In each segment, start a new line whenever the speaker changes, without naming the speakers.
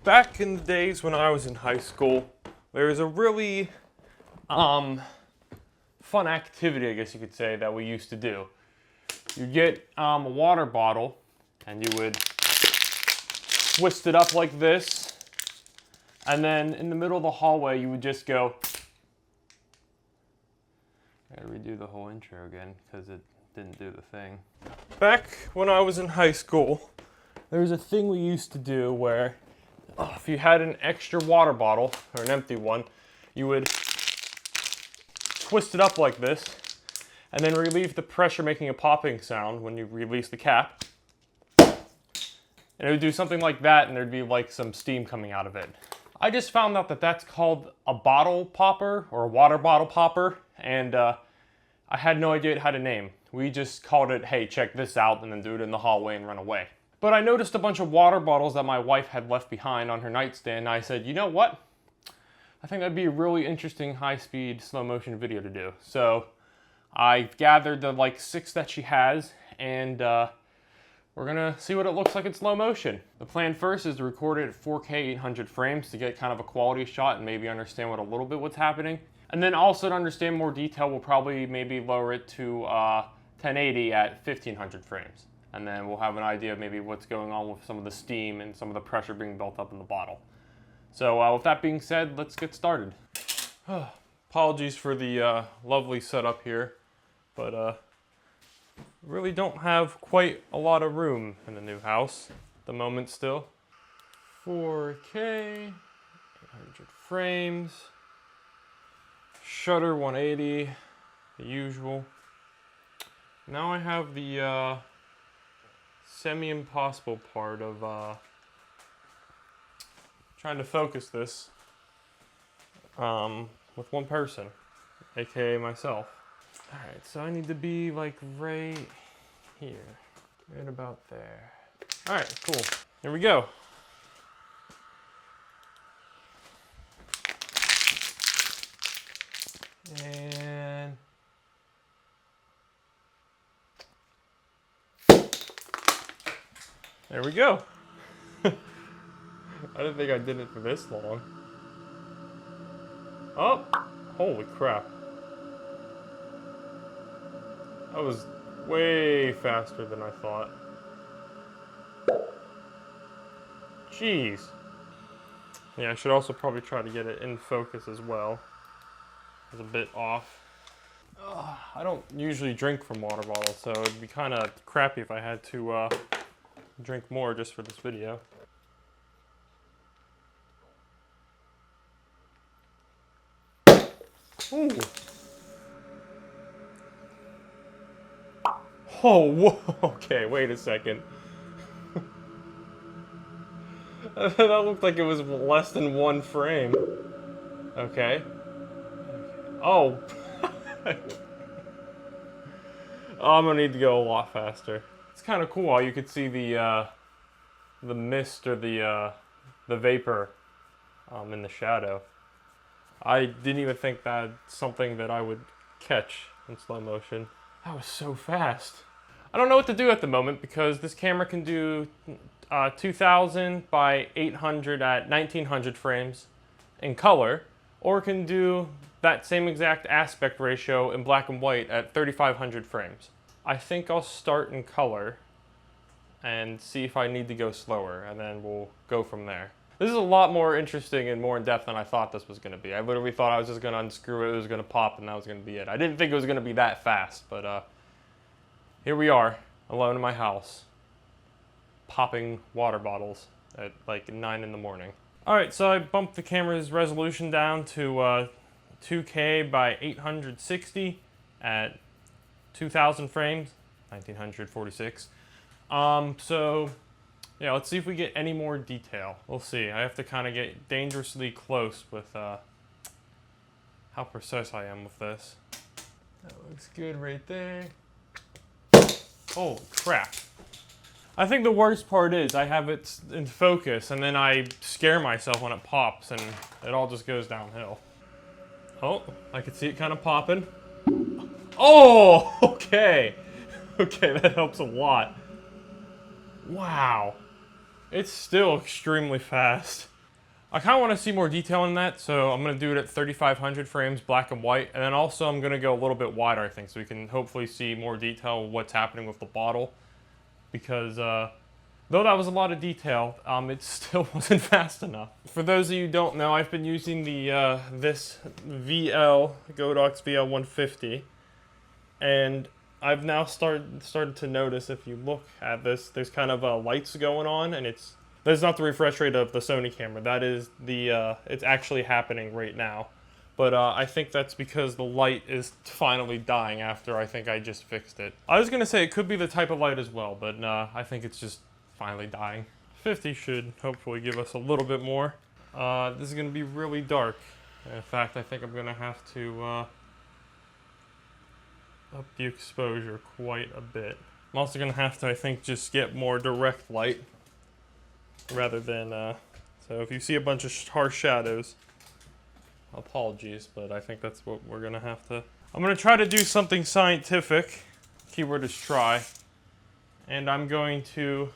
Back in the days when I was in high school, there was a really fun activity, I guess you could say, that we used to do. You'd get a water bottle and you would twist it up like this, and then in the middle of the hallway you would just go. I gotta redo the whole intro again because it didn't do the thing. Back when I was in high school, there was a thing we used to do where if you had an extra water bottle, or an empty one, you would twist it up like this, and then relieve the pressure making a popping sound when you release the cap. And it would do something like that, and there'd be like some steam coming out of it. I just found out that that's called a bottle popper, or a water bottle popper, and I had no idea how to name. We just called it, hey, check this out, and then do it in the hallway and run away. But I noticed a bunch of water bottles that my wife had left behind on her nightstand, and I said, you know what? I think that'd be a really interesting high-speed slow motion video to do. So I gathered the like 6 that she has, and we're gonna see what it looks like in slow motion. The plan first is to record it at 4K 800 frames to get kind of a quality shot and maybe understand a little bit what's happening. And then also to understand more detail, we'll probably maybe lower it to 1080 at 1500 frames. And then we'll have an idea of maybe what's going on with some of the steam and some of the pressure being built up in the bottle. So with that being said, let's get started. Apologies for the lovely setup here, but really don't have quite a lot of room in the new house at the moment still. 4K, 800 frames, shutter 180, the usual. Now I have the semi-impossible part of trying to focus this with one person, aka myself. Alright, so I need to be like right here, right about there. Alright, cool. Here we go. And there we go. I didn't think I did it for this long. Oh, holy crap. That was way faster than I thought. Jeez. Yeah, I should also probably try to get it in focus as well. It's a bit off. I don't usually drink from water bottles, so it'd be kind of crappy if I had to drink more just for this video. Ooh. Oh, whoa. Okay, wait a second. That looked like it was less than 1 frame. Okay. Oh. Oh, I'm gonna need to go a lot faster. It's kind of cool how you could see the mist or the vapor in the shadow. I didn't even think that's something that I would catch in slow motion. That was so fast. I don't know what to do at the moment because this camera can do 2000 by 800 at 1900 frames in color, or it can do that same exact aspect ratio in black and white at 3500 frames. I think I'll start in color and see if I need to go slower, and then we'll go from there. This is a lot more interesting and more in depth than I thought this was going to be. I literally thought I was just going to unscrew it, it was going to pop, and that was going to be it. I didn't think it was going to be that fast, but here we are, alone in my house, popping water bottles at like 9 in the morning. Alright, so I bumped the camera's resolution down to 2K by 860 at 2000 frames, 1946. So yeah, let's see if we get any more detail. We'll see. I have to kind of get dangerously close with how precise I am with this. That looks good right there. Holy crap. I think the worst part is I have it in focus and then I scare myself when it pops and it all just goes downhill. Oh, I can see it kind of popping. Oh, okay. Okay, that helps a lot. Wow. It's still extremely fast. I kind of want to see more detail in that, so I'm going to do it at 3500 frames, black and white, and then also I'm going to go a little bit wider, I think, so we can hopefully see more detail of what's happening with the bottle, because though that was a lot of detail, it still wasn't fast enough. For those of you who don't know, I've been using the this Godox VL150, and I've now started to notice, if you look at this, there's kind of lights going on, and that's not the refresh rate of the Sony camera. That is the, it's actually happening right now. But I think that's because the light is finally dying after I think I just fixed it. I was gonna say it could be the type of light as well, but I think it's just finally dying. 50 should hopefully give us a little bit more. This is gonna be really dark. In fact, I think I'm gonna have to up the exposure quite a bit. I'm also gonna have to, I think, just get more direct light rather than, so if you see a bunch of harsh shadows, apologies, but I think that's what we're gonna have to. I'm gonna try to do something scientific, keyword is try, and I'm going to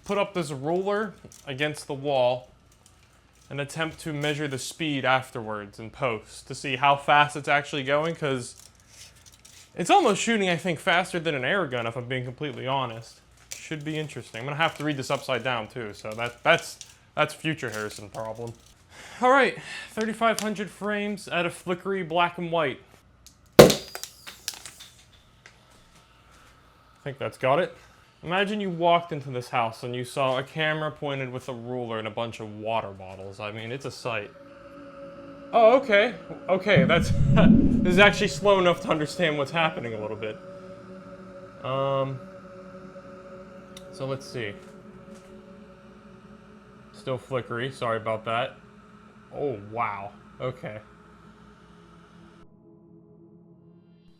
put up this ruler against the wall and attempt to measure the speed afterwards in post to see how fast it's actually going, because it's almost shooting, I think, faster than an air gun, if I'm being completely honest. Should be interesting. I'm gonna have to read this upside down too, so that's future Harrison problem. All right, 3500 frames at a flickery black and white. I think that's got it. Imagine you walked into this house and you saw a camera pointed with a ruler and a bunch of water bottles. I mean, it's a sight. Oh, okay. Okay, that's this is actually slow enough to understand what's happening a little bit. So let's see. Still flickery, sorry about that. Oh, wow. Okay.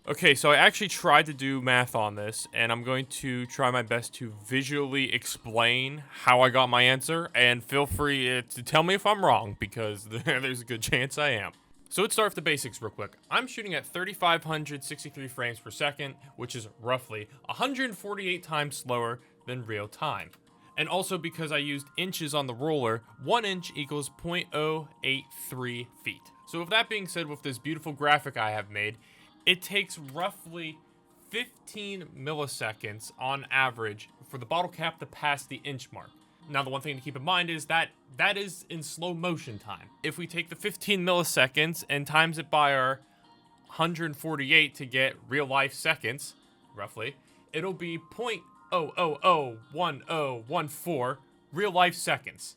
Okay, so I actually tried to do math on this, and I'm going to try my best to visually explain how I got my answer, and feel free to tell me if I'm wrong, because there's a good chance I am. So let's start with the basics real quick. I'm shooting at 3,563 frames per second, which is roughly 148 times slower than real time. And also because I used inches on the ruler, 1 inch equals 0.083 feet. So with that being said, with this beautiful graphic I have made, it takes roughly 15 milliseconds on average for the bottle cap to pass the inch mark. Now, the one thing to keep in mind is that is in slow motion time. If we take the 15 milliseconds and times it by our 148 to get real life seconds, roughly, it'll be 0.0001014 real life seconds.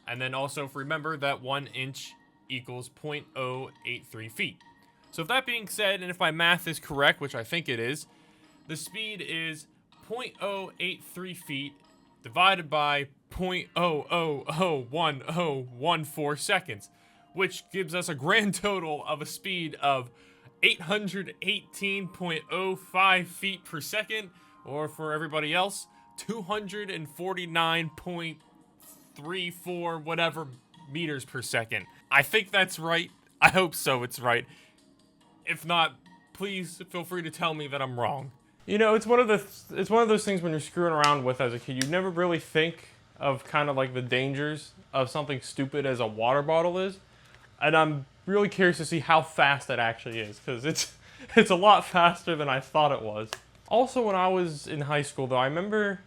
And then also remember that 1 inch equals 0.083 feet. So with that being said, and if my math is correct, which I think it is, the speed is 0.083 feet divided by 0.0001014 seconds, which gives us a grand total of a speed of 818.05 feet per second, or for everybody else, 249.34 whatever meters per second. I think that's right. I hope so, it's right. If not, please feel free to tell me that I'm wrong. You know, it's one of those things when you're screwing around with as a kid, you never really think of kind of like the dangers of something stupid as a water bottle is. And I'm really curious to see how fast that actually is, because it's a lot faster than I thought it was. Also, when I was in high school though, I remember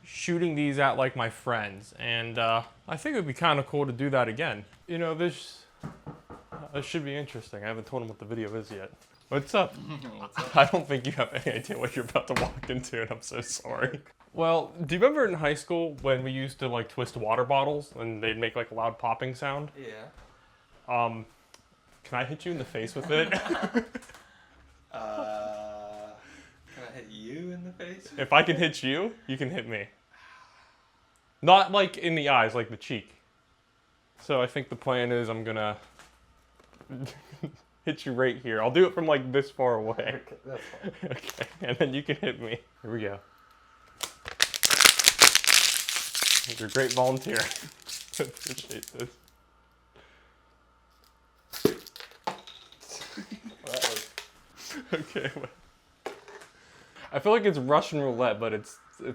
shooting these at like my friends, and I think it would be kind of cool to do that again. You know, this should be interesting. I haven't told them what the video is yet. What's up? What's up? I don't think you have any idea what you're about to walk into, and I'm so sorry. Well, do you remember in high school when we used to like twist water bottles and they'd make like a loud popping sound?
Yeah.
Can I hit you in the face with it?
Can I hit you in the face?
If I can hit you, you can hit me. Not like in the eyes, like the cheek. So I think the plan is I'm gonna hit you right here. I'll do it from like this far away.
Okay, that's fine.
Okay, and then you can hit me. Here we go. You're a great volunteer. Appreciate this.
Well, that was...
Okay. I feel like it's Russian roulette, but it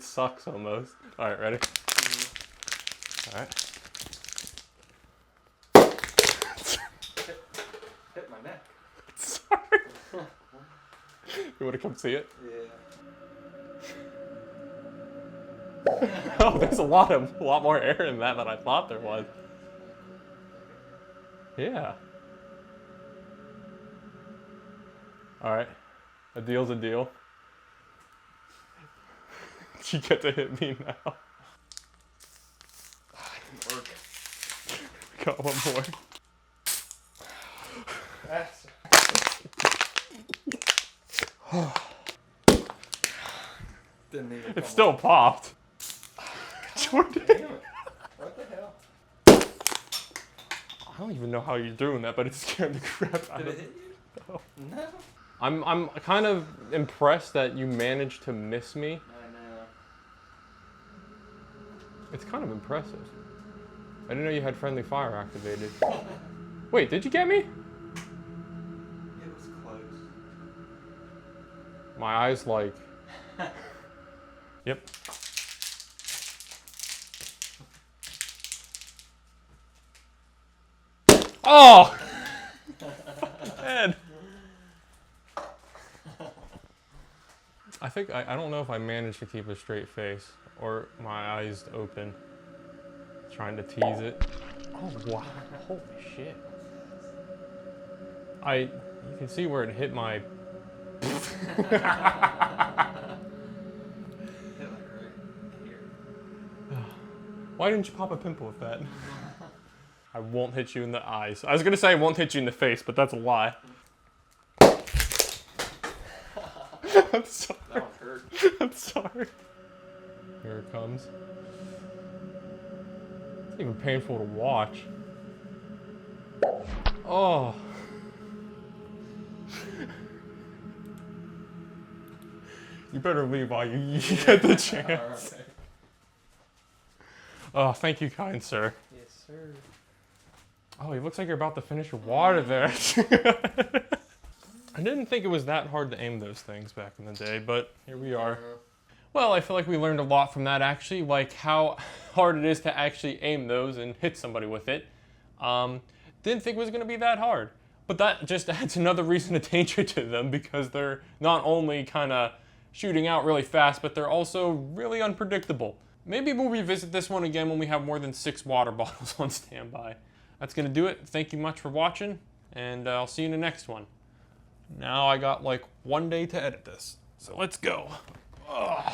sucks almost. All right, ready? Mm-hmm. All right. You want to come see it?
Yeah.
Oh, there's a lot more air in that than I thought there was. Yeah. All right, a deal's a deal. You get to hit me now.
Didn't work.
Got one more.
That's... Didn't even
It still popped. Jordan.
Damn it. What the hell?
I don't even know how you're doing that, but it scared the crap out
Did
of
it
me.
hit you? No.
I'm kind of impressed that you managed to miss me.
I know.
It's kind of impressive. I didn't know you had friendly fire activated. Wait, did you get me?
It was close.
My eyes like... Yep. Oh! Dead. I think, I don't know if I managed to keep a straight face or my eyes open. Trying to tease it. Oh, wow. Holy shit. You can see where it hit my...
Hit like right here.
Why didn't you pop a pimple with that? I won't hit you in the eyes. I was gonna say I won't hit you in the face, but that's a lie. I'm sorry.
That one hurt.
I'm sorry. Here it comes. It's even painful to watch. Oh. You better leave while you get the chance.
Alright.
Oh, thank you, kind sir.
Yes, sir.
Oh, it looks like you're about to finish your water there. I didn't think it was that hard to aim those things back in the day, but here we are. Well, I feel like we learned a lot from that actually, like how hard it is to actually aim those and hit somebody with it. Didn't think it was going to be that hard. But that just adds another reason of danger to them because they're not only kind of shooting out really fast, but they're also really unpredictable. Maybe we'll revisit this one again when we have more than 6 water bottles on standby. That's going to do it. Thank you much for watching, and I'll see you in the next one. Now I got like 1 day to edit this, so let's go. Ugh.